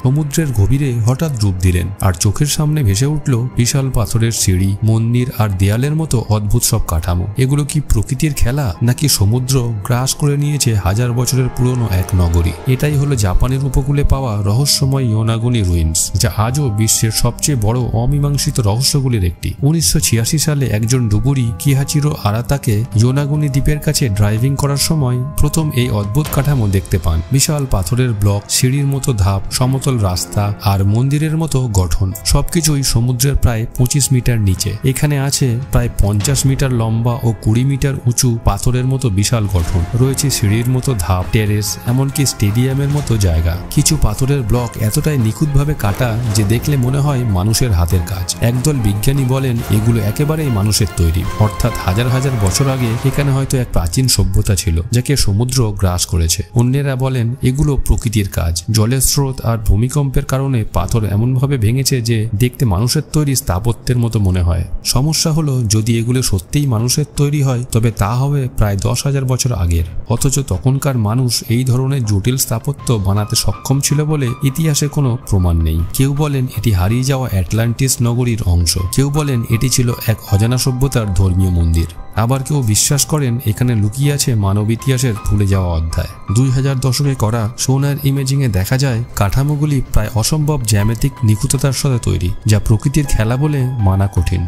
সমুদ্রের গভীরে হঠাৎ ডুব দিলেন আর চোখের সামনে ভেসে উঠল বিশাল পাথরের সিঁড়ি, মন্দির আর দেয়ালের মতো অদ্ভুত সব কাঠামো। এগুলো কি প্রকৃতির খেলা নাকি সমুদ্র গ্রাস করে নিয়েছে হাজার বছরের পুরনো এক নগরী? এটাই হলো জাপানের উপকূলে পাওয়া রহস্যময় ইয়োনাগুনি রুইন্স, যা আজও বিশ্বের সবচেয়ে বড় অমীমাংসিত রহস্যগুলির একটি। 1986 সালে একজন ডুবুরি কিহাচিরো আরাতাকে ইয়োনাগুনি দ্বীপের কাছে ড্রাইভিং করার সময় প্রথম এই অদ্ভুত কাঠামো দেখতে পান। বিশাল পাথরের ব্লক, সিঁড়ির মতো ধাপ, সমতল রাস্তা আর মন্দিরের মতো গঠন, সবকিছুই সমুদ্রের প্রায় 25 মিটার নিচে। এখানে আছে প্রায় 50 মিটার লম্বা ও 20 মিটার উঁচু পাথরের মতো বিশাল গঠন। রয়েছে সিঁড়ির মতো ধাপ, টেরেস, এমনকি স্টেডিয়ামের মতো জায়গা। কিছু পাথরের ব্লক এতটাই নিখুঁতভাবে কাটা যে দেখলে মনে হয় মানুষের হাতের কাজ। একদল বিজ্ঞানী বলেন এগুলো একেবারেই মানুষের তৈরি, অর্থাৎ হাজার হাজার বছর আগে এখানে হয়তো এক প্রাচীন সভ্যতা ছিল যাকে সমুদ্র গ্রাস করেছে। অন্যেরা বলেন এগুলো প্রকৃতির কাজ। জলের স্রোত আর ভূমিকম্পের কারণে পাথর এমনভাবে ভেঙেছে যে দেখতে মানুষের তৈরি স্থাপত্যের মতো মনে হয়। সমস্যা হলো যদি এগুলো সত্যিই মানুষের তৈরি হয় তবে তা হবে প্রায় 10,000 বছর আগের, অথচ তখনকার মানুষ এই ধরনের জটিল স্থাপত্য বানাতে সক্ষম ছিল বলে ইতিহাসে কোনো প্রমাণ নেই। কেউ বলেন এটি হারিয়ে যাওয়া অ্যাটলান্টিস নগরীর অংশ, কেউ বলেন এটি ছিল এক অজানা সভ্যতার ধর্মীয় মন্দির, আবার কেউ বিশ্বাস করেন এখানে লুকিয়ে আছে মানব ইতিহাসের ভুলে যাওয়া অধ্যায়। 2000 দশকে করা সোনার ইমেজিংয়ে দেখা যায় কাঠামোগুলি প্রায় অসম্ভব জ্যামিতিক নিখুঁততার সাথে তৈরি, যা প্রকৃতির খেলা বলে মানা কঠিন।